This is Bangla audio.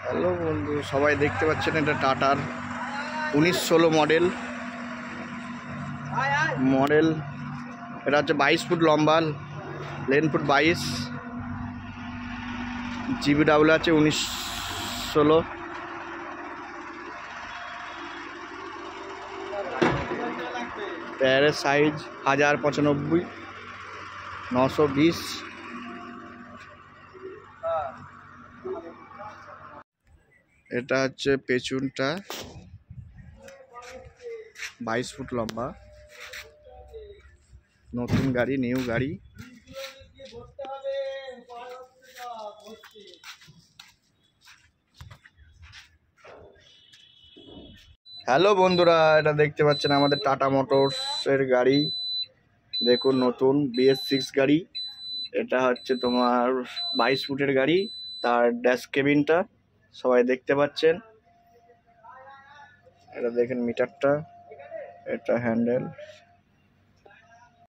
হ্যালো বন্ধু, সবাই দেখতে পাচ্ছেন এটা টাটার 1916 মডেল। এটা হচ্ছে 22 ফুট লম্বা, লেন ফুট 22, জিবিডাব্লিউ আছে 1916। টায়ারের সাইজ 1095, 920। এটা হচ্ছে পেছনটা 22 ফুট লম্বা, নতুন গাড়ি, নিউ গাড়ি। হ্যালো বন্ধুরা, এটা দেখতে পাচ্ছেন আমাদের টাটা মোটরসের গাড়ি। দেখুন, নতুন BS6 গাড়ি। এটা হচ্ছে তোমার 22 ফুটের গাড়ি। তার ড্যাশ কেবিনটা সবাই দেখতে পাচ্ছেন। এটা দেখেন মিটারটা, এটা হ্যান্ডেল।